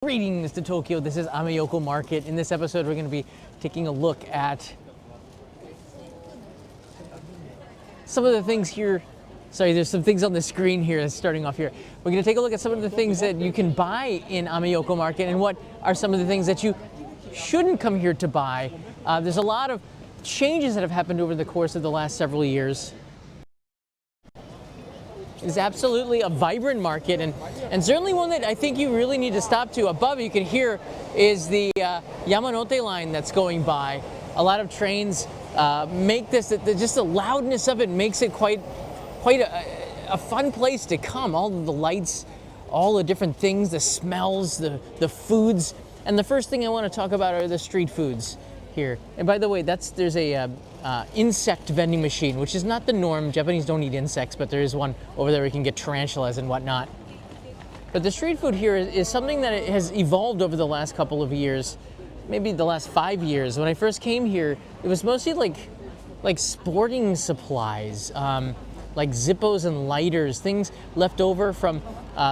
Greetings to Tokyo, this is Ameyoko Market. In this episode we're going to be taking a look at some of the things here. Sorry, there's some things on the screen here that's starting off here. We're going to take a look at some of the things that you can buy in Ameyoko Market and what are some of the things that you shouldn't come here to buy. There's a lot of changes that have happened over the course of the last several years. It's absolutely a vibrant market and certainly one that I think you really need to stop to. Above you can hear is the Yamanote line that's going by. A lot of trains make this, just the loudness of it makes it quite a fun place to come. All of the lights, all the different things, the smells, the foods. And the first thing I want to talk about are the street foods here. And by the way, there's a insect vending machine, which is not the norm. Japanese don't eat insects, but there is one over there where you can get tarantulas and whatnot. But the street food here is something that has evolved over the last couple of years, maybe the last 5 years. When I first came here, it was mostly like sporting supplies, like Zippos and lighters, things left over from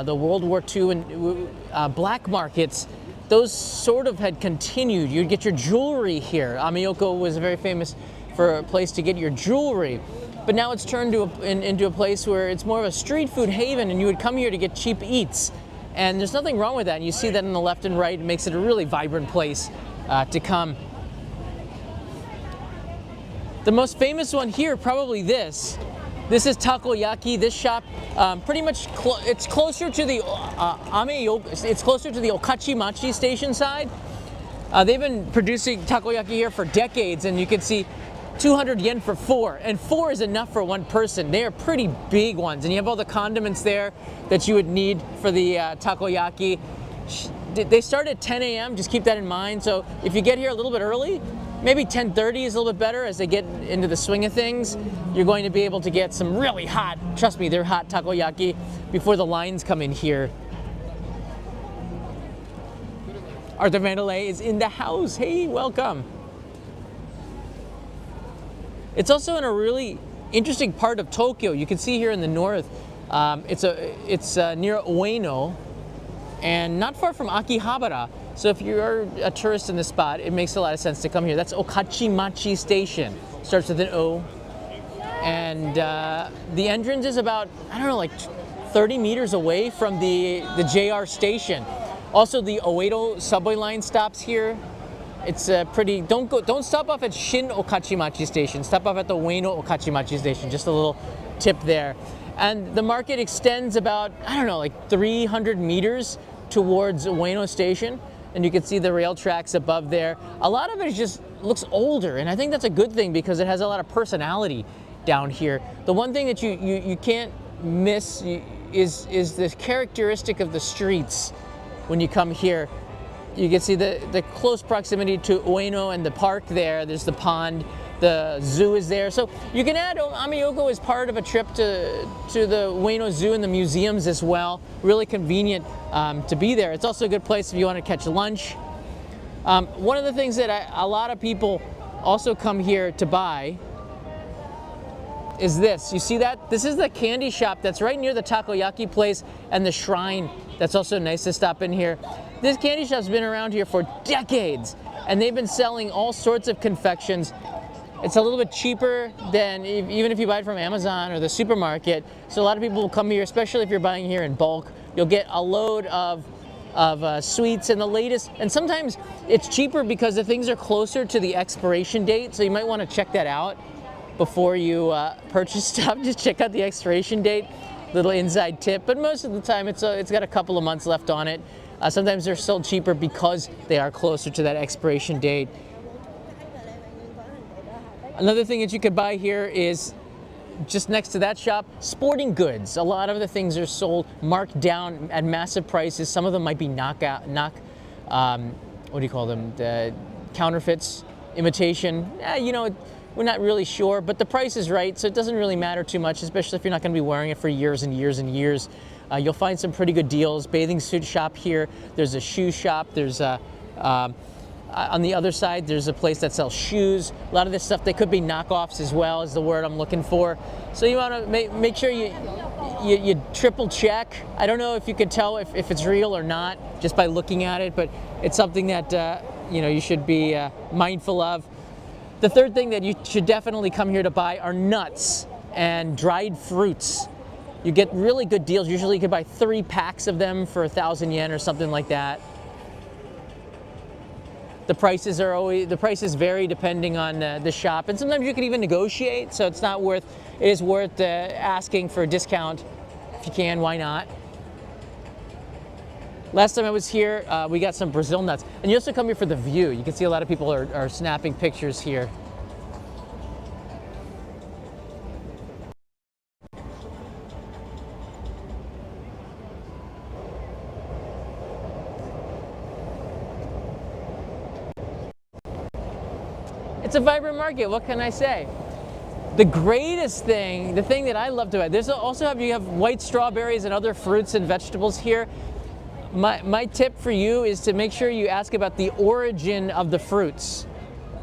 the World War II and black markets. Those sort of had continued. You'd get your jewelry here. Ameyoko was very famous for a place to get your jewelry, but now it's turned into a place where it's more of a street food haven, and you would come here to get cheap eats. And there's nothing wrong with that. And you see that on the left and right. It makes it a really vibrant place to come. The most famous one here, probably this. This is takoyaki. This shop, pretty much, it's closer to the Ameyoko. It's closer to the Okachimachi station side. They've been producing takoyaki here for decades, and you can see 200 yen for 4, and 4 is enough for one person. They are pretty big ones, and you have all the condiments there that you would need for the takoyaki. They start at 10 a.m. Just keep that in mind. So if you get here a little bit early, maybe 10:30 is a little bit better. As they get into the swing of things, you're going to be able to get some really hot, trust me, they're hot takoyaki before the lines come in here. Arthur Mandalay is in the house. Hey, welcome. It's also in a really interesting part of Tokyo. You can see here in the north, it's near Ueno and not far from Akihabara. So if you're a tourist in this spot, it makes a lot of sense to come here. That's Okachimachi Station. Starts with an O. And the entrance is about, I don't know, like 30 meters away from the JR station. Also, the Oedo subway line stops here. It's pretty. Don't stop off at Shin Okachimachi Station. Stop off at the Ueno Okachimachi Station. Just a little tip there. And the market extends about, I don't know, like 300 meters towards Ueno Station. And you can see the rail tracks above there. A lot of it just looks older, and I think that's a good thing because it has a lot of personality down here. The one thing that you can't miss is the characteristic of the streets when you come here. You can see the close proximity to Ueno and the park there. There's the pond, the zoo is there. So you can add Ameyoko as part of a trip to the Ueno Zoo and the museums as well. Really convenient to be there. It's also a good place if you want to catch lunch. One of the things that a lot of people also come here to buy is this. You see that? This is the candy shop that's right near the takoyaki place and the shrine. That's also nice to stop in here. This candy shop's been around here for decades, and they've been selling all sorts of confections. It's a little bit cheaper than even if you buy it from Amazon or the supermarket. So a lot of people will come here, especially if you're buying here in bulk. You'll get a load of sweets and the latest, and sometimes it's cheaper because the things are closer to the expiration date. So you might want to check that out before you purchase stuff. Just check out the expiration date. Little inside tip, but most of the time it's got a couple of months left on it. Sometimes they're still cheaper because they are closer to that expiration date. Another thing that you could buy here is just next to that shop, sporting goods. A lot of the things are sold marked down at massive prices. Some of them might be what do you call them? The counterfeits, imitation. You know, we're not really sure, but the price is right, so it doesn't really matter too much, especially if you're not going to be wearing it for years and years and years. You'll find some pretty good deals. Bathing suit shop here. There's a shoe shop. There's a On the other side, there's a place that sells shoes. A lot of this stuff, they could be knockoffs as well, is the word I'm looking for. So you want to make sure you triple check. I don't know if you could tell if it's real or not just by looking at it, but it's something that you should be mindful of. The third thing that you should definitely come here to buy are nuts and dried fruits. You get really good deals. Usually you can buy 3 packs of them for 1,000 yen or something like that. The prices vary depending on the shop, and sometimes you can even negotiate. So it is worth asking for a discount if you can. Why not? Last time I was here, we got some Brazil nuts, and you also come here for the view. You can see a lot of people are snapping pictures here. It's a vibrant market, what can I say? The greatest thing, the thing that I love to add, you have white strawberries and other fruits and vegetables here. My tip for you is to make sure you ask about the origin of the fruits.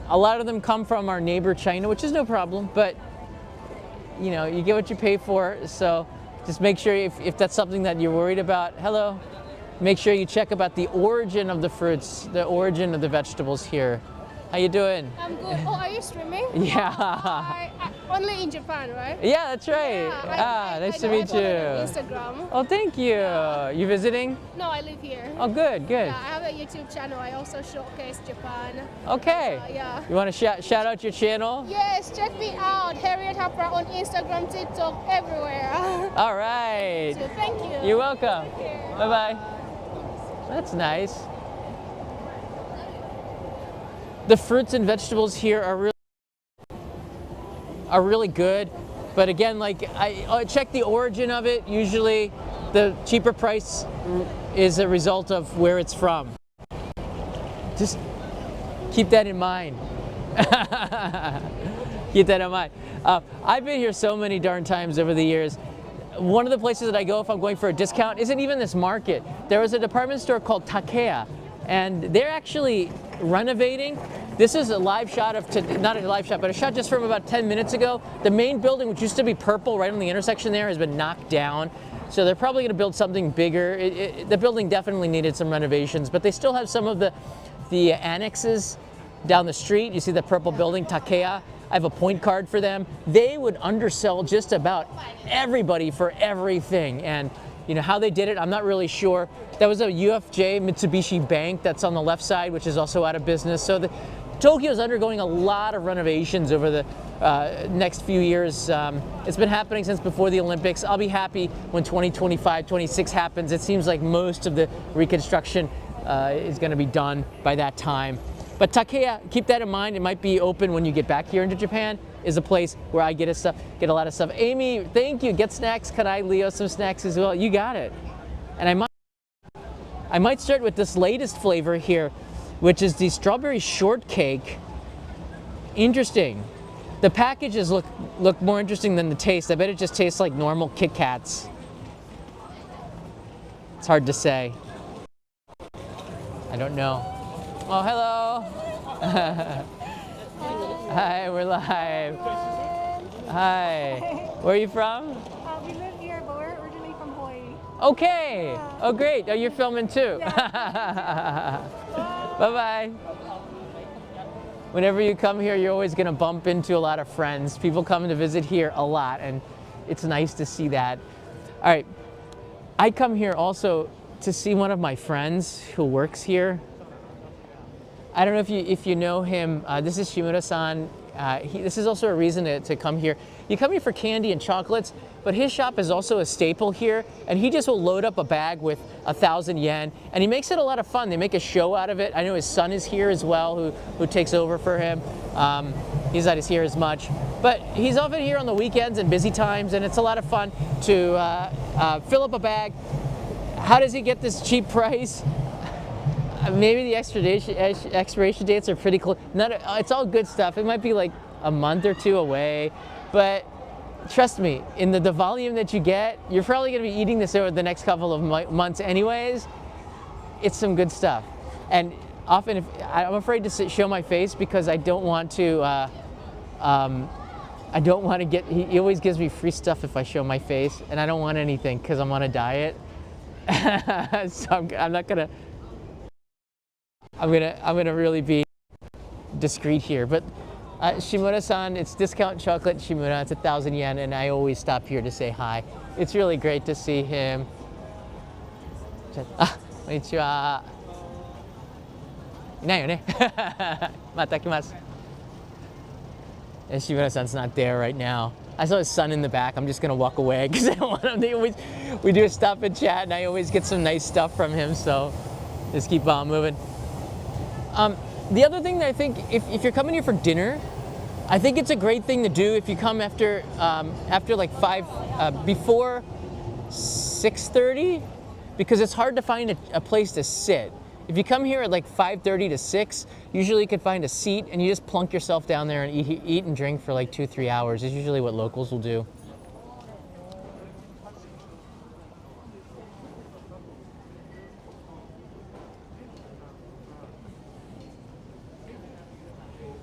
A lot of them come from our neighbor China, which is no problem, but you get what you pay for. So just make sure if that's something that you're worried about, make sure you check about the origin of the fruits, the origin of the vegetables here. How you doing? I'm good. Oh, are you streaming? Yeah. Only in Japan, right? Yeah, that's right. Yeah, nice to meet you. Instagram. Oh, thank you. Yeah. You visiting? No, I live here. Oh, good. Yeah, I have a YouTube channel. I also showcase Japan. Okay. Yeah. You want to shout out your channel? Yes, check me out. Harriet Hapra on Instagram, TikTok, everywhere. All right. So thank you. You're welcome. Bye-bye. That's nice. The fruits and vegetables here are really good, but again, like I check the origin of it. Usually, the cheaper price is a result of where it's from. Just keep that in mind. Keep that in mind. I've been here so many darn times over the years. One of the places that I go if I'm going for a discount isn't even this market. There was a department store called Takea, and they're actually renovating. This is a live shot not a live shot, but a shot just from about 10 minutes ago. The main building, which used to be purple right on the intersection there, has been knocked down. So they're probably going to build something bigger. The building definitely needed some renovations, but they still have some of the annexes down the street. You see the purple building, Takea. I have a point card for them. They would undersell just about everybody for everything. And how they did it, I'm not really sure. That was a UFJ Mitsubishi Bank that's on the left side, which is also out of business. So Tokyo is undergoing a lot of renovations over the next few years. It's been happening since before the Olympics. I'll be happy when 2025, 26 happens. It seems like most of the reconstruction is going to be done by that time. But Takea, keep that in mind. It might be open when you get back here into Japan. Is a place where I get a lot of stuff. Amy, thank you. Get snacks. Can I Leo some snacks as well? You got it. And I might start with this latest flavor here, which is the strawberry shortcake. Interesting. The packages look more interesting than the taste. I bet it just tastes like normal Kit Kats. It's hard to say. I don't know. Oh, hello. Hi, we're live. Hi. Where are you from? We live here, but we're originally from Hawaii. Okay. Yeah. Oh, great. Oh, you're filming too. Yeah. Bye-bye. Whenever you come here, you're always going to bump into a lot of friends. People come to visit here a lot, and it's nice to see that. All right. I come here also to see one of my friends who works here. I don't know if you know him. This is Shimura-san. This is also a reason to come here. You come here for candy and chocolates, but his shop is also a staple here, and he just will load up a bag with 1,000 yen, and he makes it a lot of fun. They make a show out of it. I know his son is here as well, who takes over for him. He's not here as much, but he's often here on the weekends and busy times, and it's a lot of fun to fill up a bag. How does he get this cheap price? Maybe the expiration dates are pretty close. It's all good stuff. It might be like a month or two away, but trust me, in the volume that you get, you're probably going to be eating this over the next couple of months anyways. It's some good stuff. And often I'm afraid to show my face because I don't want to. I don't want to get. He always gives me free stuff if I show my face, and I don't want anything because I'm on a diet. So I'm not gonna. I'm gonna really be discreet here, but Shimura-san, it's discount chocolate Shimura. It's 1,000 yen, and I always stop here to say hi. It's really great to see him. Ah, konnichiwa. いないよね。また来ます。And Shimura-san's not there right now. I saw his son in the back. I'm just gonna walk away because I don't want him. We do a stop and chat, and I always get some nice stuff from him. So just keep on moving. The other thing that I think, if you're coming here for dinner, I think it's a great thing to do if you come after like before 6:30, because it's hard to find a place to sit. If you come here at like 5:30 to 6, usually you can find a seat and you just plunk yourself down there and eat and drink for like 2-3 hours. Is usually what locals will do.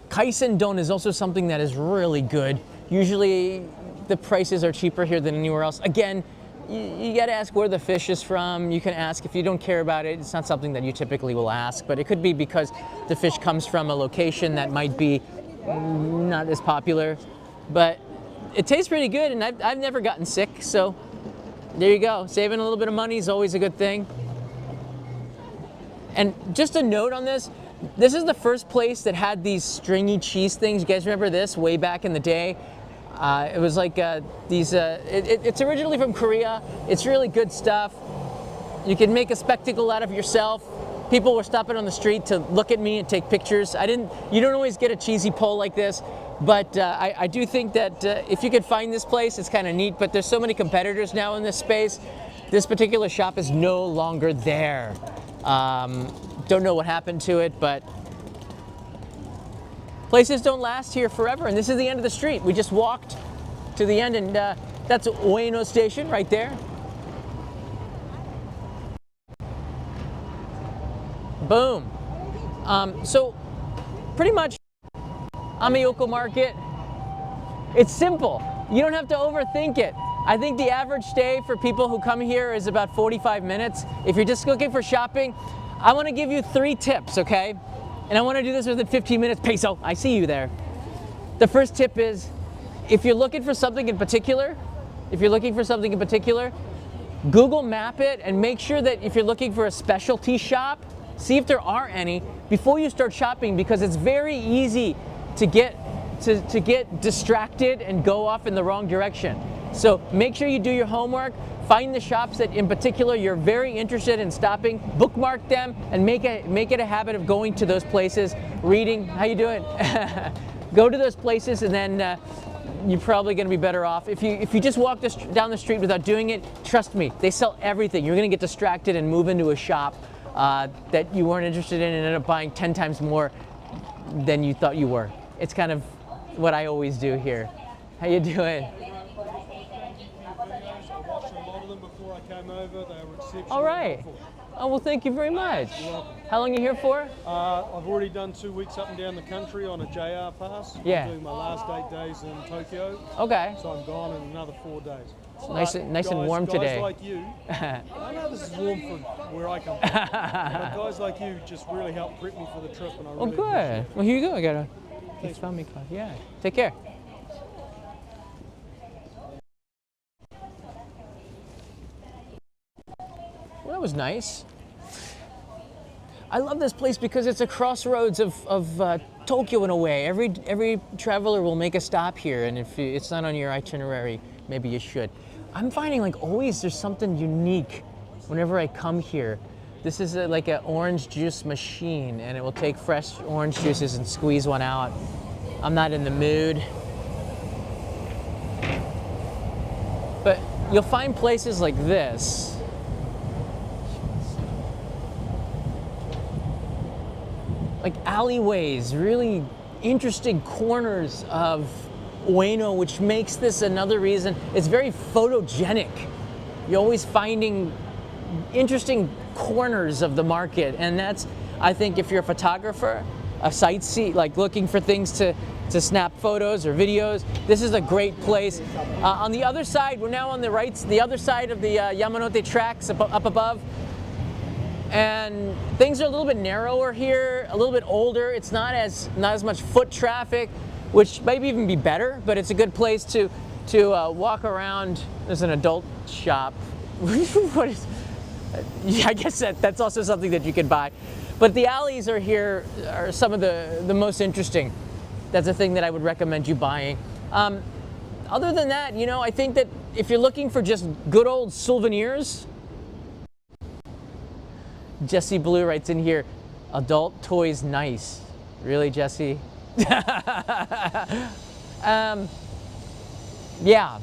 Kaisen don is also something that is really good. Usually the prices are cheaper here than anywhere else. Again, you gotta ask where the fish is from. You can ask if you don't care about it. It's not something that you typically will ask, but it could be because the fish comes from a location that might be not as popular. But it tastes pretty good, and I've never gotten sick, so there you go. Saving a little bit of money is always a good thing. And just a note on this, this is the first place that had these stringy cheese things. You guys remember this way back in the day? It was like it's originally from Korea. It's really good stuff. You can make a spectacle out of yourself. People were stopping on the street to look at me and take pictures. You don't always get a cheesy pole like this, but I do think that if you could find this place, it's kind of neat, but there's so many competitors now in this space. This particular shop is no longer there. Don't know what happened to it, but places don't last here forever, and this is the end of the street. We just walked to the end, and that's Ueno Station right there. Boom. So pretty much Ameyoko Market, it's simple. You don't have to overthink it. I think the average stay for people who come here is about 45 minutes. If you're just looking for shopping, I want to give you 3 tips, okay? And I want to do this within 15 minutes. Peso, I see you there. The first tip is, if you're looking for something in particular, Google map it and make sure that if you're looking for a specialty shop, see if there are any before you start shopping, because it's very easy to get distracted and go off in the wrong direction. So make sure you do your homework, find the shops that in particular you're very interested in stopping, bookmark them, and make it a habit of going to those places, reading. How you doing? Go to those places, and then you're probably going to be better off. If you just walk down the street without doing it, trust me, they sell everything. You're going to get distracted and move into a shop that you weren't interested in and end up buying 10 times more than you thought you were. It's kind of what I always do here. How you doing? All right. Oh, well, thank you very much. How long are you here for? I've already done 2 weeks up and down the country on a JR pass. Yeah. I'm doing my last 8 days in Tokyo. Okay. So I'm gone in another 4 days. Nice and warm today. Guys like you, I know this is warm for where I come from, but guys like you just really help prep me for the trip, and I really good. appreciate it. Well, here you go. I got a family card. Yeah. Take care. Well, that was nice. I love this place because it's a crossroads of Tokyo in a way. Every traveler will make a stop here, and if it's not on your itinerary, maybe you should. I'm finding like always there's something unique whenever I come here. This is like an orange juice machine, and it will take fresh orange juices and squeeze one out. I'm not in the mood. But you'll find places like this. Like alleyways, really interesting corners of Ueno, which makes this another reason. It's very photogenic. You're always finding interesting corners of the market, and that's, I think, if you're a photographer, a sightsee, like looking for things to snap photos or videos, this is a great place. On the other side, we're now on the other side of the Yamanote tracks up above, and things are a little bit narrower here, a little bit older. It's not as much foot traffic, which might even be better, but it's a good place to walk around. There's an adult shop. What is? Yeah, I guess that's also something that you can buy. But the alleys are some of the most interesting. That's a thing that I would recommend you buying. Other than that, you know, I think that if you're looking for just good old souvenirs, Jesse Blue writes in here, adult toys nice. Really, Jesse? Yeah.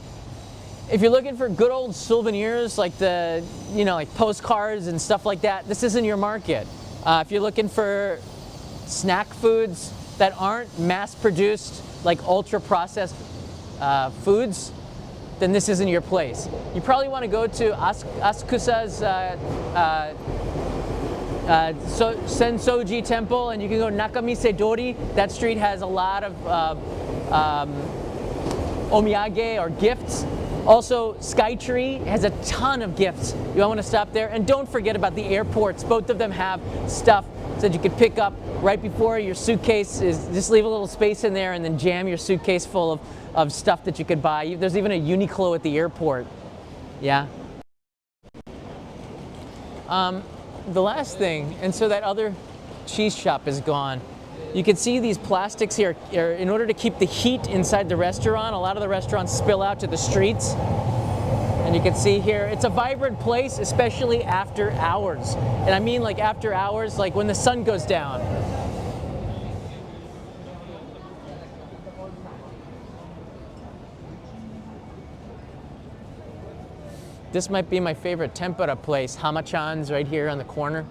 If you're looking for good old souvenirs, like like postcards and stuff like that, this isn't your market. If you're looking for snack foods that aren't mass-produced, like ultra-processed foods, then this isn't your place. You probably want to go to Asakusa's Sensoji Temple, and you can go Nakamise Dori. That street has a lot of omiyage or gifts. Also, Skytree has a ton of gifts. You want to stop there. And don't forget about the airports. Both of them have stuff that you can pick up right before your suitcase is. Just leave a little space in there and then jam your suitcase full of stuff that you could buy. There's even a Uniqlo at the airport. Yeah. The last thing, and so that other cheese shop is gone. You can see these plastics here. In order to keep the heat inside the restaurant, a lot of the restaurants spill out to the streets. And you can see here, it's a vibrant place, especially after hours. And I mean like after hours, like when the sun goes down. This might be my favorite tempura place, Hama-chan's right here on the corner.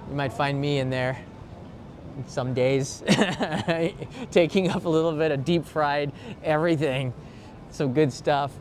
You might find me in there some days, taking up a little bit of deep fried everything. Some good stuff.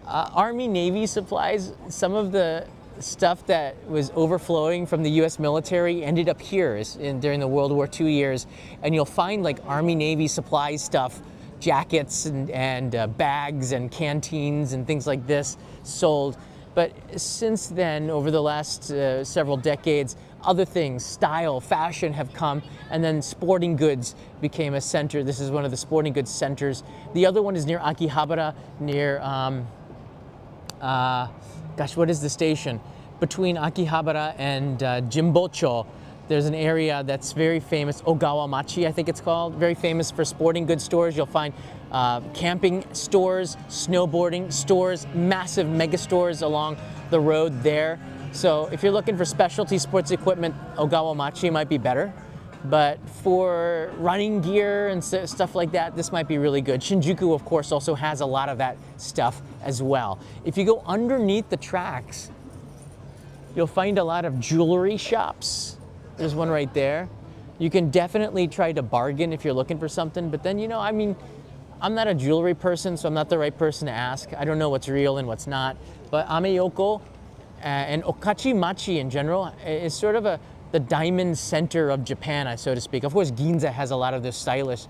Army Navy supplies, some of the stuff that was overflowing from the US military ended up here during the World War II years. And you'll find like Army Navy supplies stuff, jackets and bags and canteens and things like this sold. But since then, over the last several decades, other things, style, fashion have come, and then sporting goods became a center. This is one of the sporting goods centers. The other one is near Akihabara, near, gosh, what is the station? Between Akihabara and Jimbocho, there's an area that's very famous, Ogawa Machi, I think it's called, very famous for sporting goods stores. You'll find camping stores, snowboarding stores, massive mega stores along the road there. So if you're looking for specialty sports equipment, Ogawa Machi might be better. But for running gear and stuff like that, this might be really good. Shinjuku, of course, also has a lot of that stuff as well. If you go underneath the tracks, you'll find a lot of jewelry shops. There's one right there. You can definitely try to bargain if you're looking for something, but then, you know, I mean, I'm not a jewelry person, so I'm not the right person to ask. I don't know what's real and what's not. But Ameyoko and Okachi Machi in general is sort of the diamond center of Japan, so to speak. Of course, Ginza has a lot of those stylish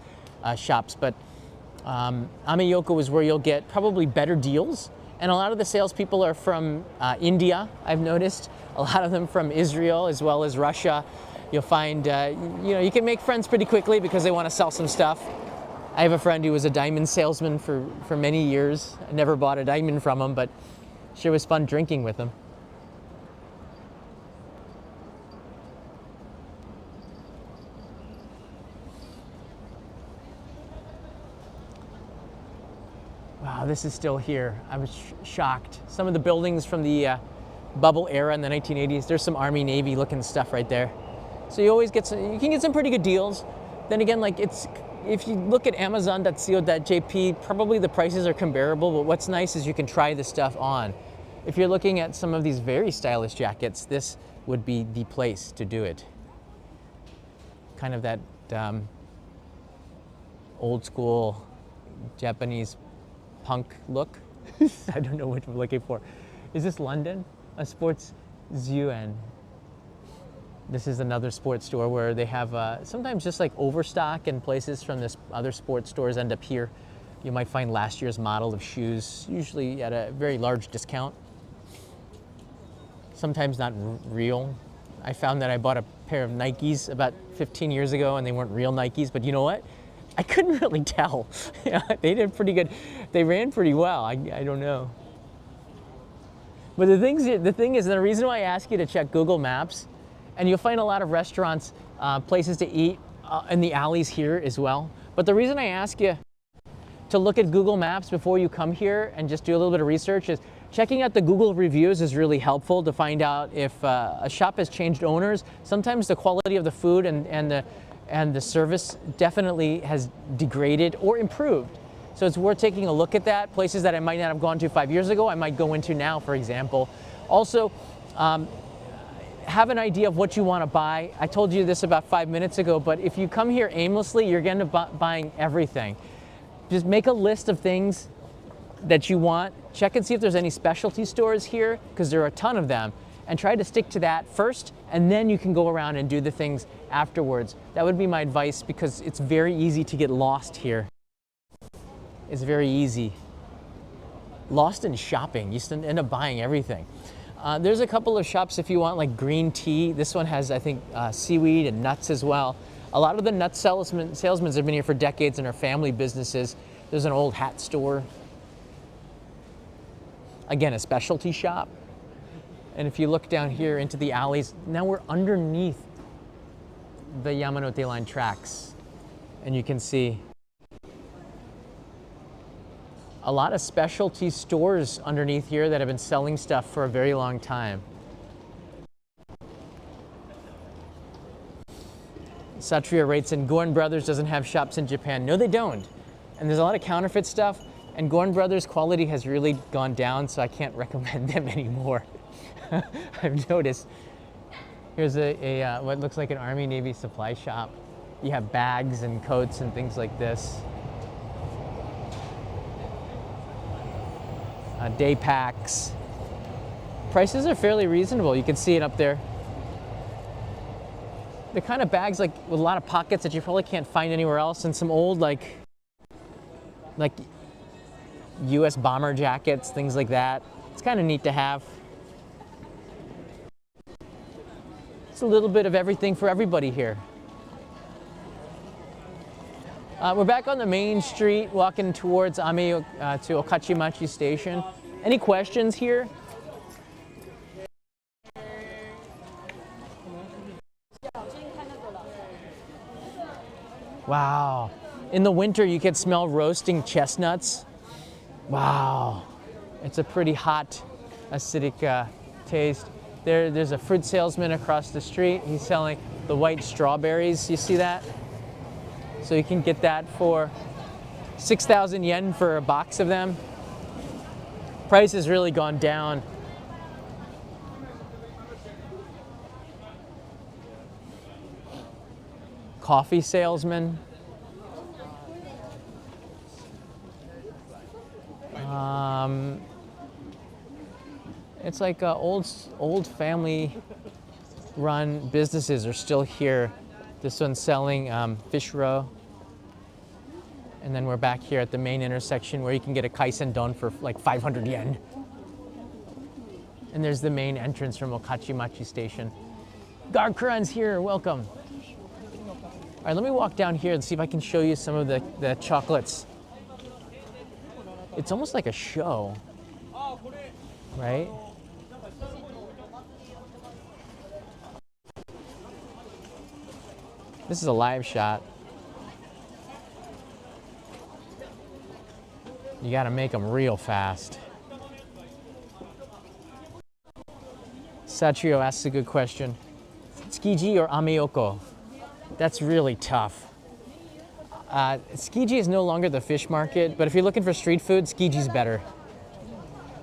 shops, but Ameyoko is where you'll get probably better deals. And a lot of the salespeople are from India, I've noticed. A lot of them from Israel as well as Russia. You'll find, you know, you can make friends pretty quickly because they want to sell some stuff. I have a friend who was a diamond salesman for many years. I never bought a diamond from him, but sure was fun drinking with him. Wow, this is still here. I was shocked. Some of the buildings from the bubble era in the 1980s, there's some Army Navy looking stuff right there. So you always get you can get some pretty good deals. Then again, like if you look at Amazon.co.jp, probably the prices are comparable, but what's nice is you can try the stuff on. If you're looking at some of these very stylish jackets, this would be the place to do it. Kind of that old school Japanese punk look. I don't know what we're looking for. Is this London? A sports Zuen. This is another sports store where they have sometimes just like overstock, and places from this other sports stores end up here. You might find last year's model of shoes, usually at a very large discount. Sometimes not real. I found that I bought a pair of Nikes about 15 years ago and they weren't real Nikes, but you know what? I couldn't really tell. Yeah, they did pretty good. They ran pretty well. I don't know. But the thing is, the reason why I ask you to check Google Maps, and you'll find a lot of restaurants, places to eat in the alleys here as well. But the reason I ask you to look at Google Maps before you come here and just do a little bit of research is checking out the Google reviews is really helpful to find out if a shop has changed owners. Sometimes the quality of the food and the service definitely has degraded or improved. So it's worth taking a look at that. Places that I might not have gone to 5 years ago, I might go into now, for example. Also, have an idea of what you want to buy. I told you this about 5 minutes ago, but if you come here aimlessly, you're going to be buying everything. Just make a list of things that you want. Check and see if there's any specialty stores here, because there are a ton of them, and try to stick to that first, and then you can go around and do the things afterwards. That would be my advice, because it's very easy to get lost here. It's very easy. Lost in shopping. You just end up buying everything. There's a couple of shops if you want like green tea. This one has, I think, seaweed and nuts as well. A lot of the nut salesmen have been here for decades and are family businesses. There's an old hat store. Again, a specialty shop. And if you look down here into the alleys, now we're underneath the Yamanote Line tracks. And you can see a lot of specialty stores underneath here that have been selling stuff for a very long time. Satria writes in, Gorn Brothers doesn't have shops in Japan. No, they don't. And there's a lot of counterfeit stuff, and Gorn Brothers quality has really gone down, so I can't recommend them anymore. I've noticed. Here's a what looks like an Army Navy supply shop. You have bags and coats and things like this. Day packs. Prices are fairly reasonable. You can see it up there. The kind of bags like with a lot of pockets that you probably can't find anywhere else, and some old like US bomber jackets, things like that. It's kind of neat to have. It's a little bit of everything for everybody here. We're back on the main street, walking towards Ameyoko to Okachimachi Station. Any questions here? Wow. In the winter, you can smell roasting chestnuts. Wow. It's a pretty hot, acidic taste. There's a fruit salesman across the street. He's selling the white strawberries. You see that? So you can get that for 6,000 yen for a box of them. Price has really gone down. Coffee salesman. It's like old family-run businesses are still here. This one's selling fish roe. And then we're back here at the main intersection where you can get a kaisen don for like 500 yen. And there's the main entrance from Okachimachi Station. Garkuran's here, welcome. All right, let me walk down here and see if I can show you some of the chocolates. It's almost like a show, right? This is a live shot. You gotta make them real fast. Satrio asks a good question. Tsukiji or Ameyoko? That's really tough. Tsukiji is no longer the fish market, but if you're looking for street food, Tsukiji's better.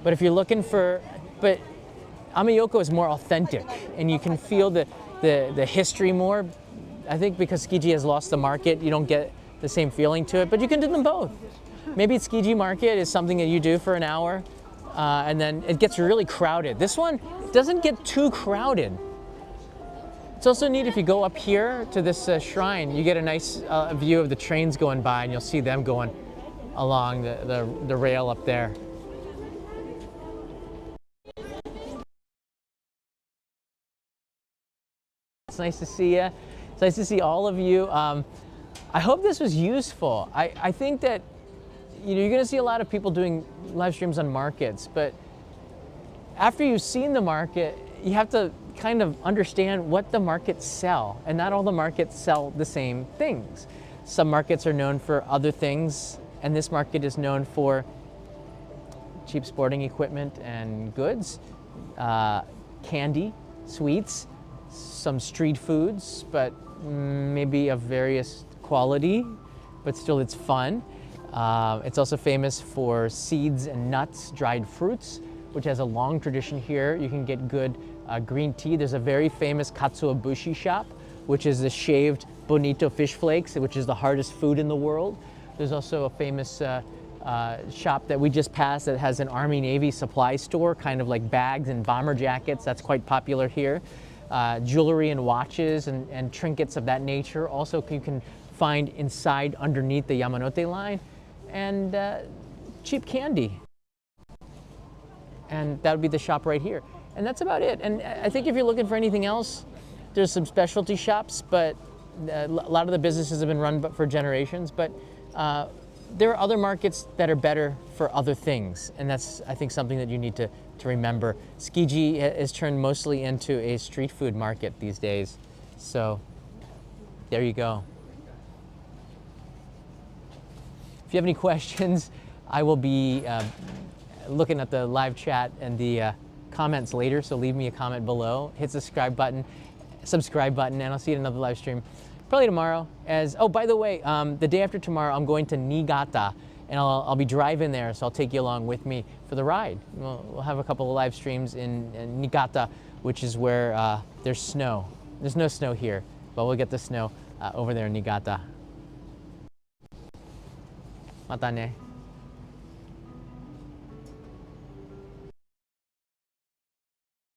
But if you're looking for, but Ameyoko is more authentic, and you can feel the history more. I think because Tsukiji has lost the market, you don't get the same feeling to it, but you can do them both. Maybe Tsukiji Market is something that you do for an hour, and then it gets really crowded. This one doesn't get too crowded. It's also neat if you go up here to this shrine, you get a nice view of the trains going by, and you'll see them going along the rail up there. It's nice to see you. It's nice to see all of you. I hope this was useful. I think that you're going to see a lot of people doing live streams on markets, but after you've seen the market, you have to kind of understand what the markets sell, and not all the markets sell the same things. Some markets are known for other things, and this market is known for cheap sporting equipment and goods, candy, sweets, some street foods, but maybe of various quality, but still it's fun. It's also famous for seeds and nuts, dried fruits, which has a long tradition here. You can get good green tea. There's a very famous katsuobushi shop, which is the shaved bonito fish flakes, which is the hardest food in the world. There's also a famous shop that we just passed that has an Army-Navy supply store, kind of like bags and bomber jackets. That's quite popular here. Jewelry and watches and trinkets of that nature. Also, you can find inside underneath the Yamanote line, and cheap candy. And that would be the shop right here. And that's about it. And I think if you're looking for anything else, there's some specialty shops, but a lot of the businesses have been run for generations, but there are other markets that are better for other things. And that's, I think, something that you need to remember. Tsukiji is turned mostly into a street food market these days. So there you go. If you have any questions, I will be looking at the live chat and the comments later, so leave me a comment below. Hit the subscribe button, and I'll see you in another live stream probably tomorrow. Oh, by the way, the day after tomorrow, I'm going to Niigata, and I'll be driving there, so I'll take you along with me for the ride. We'll have a couple of live streams in Niigata, which is where there's snow. There's no snow here, but we'll get the snow over there in Niigata. Mata ne.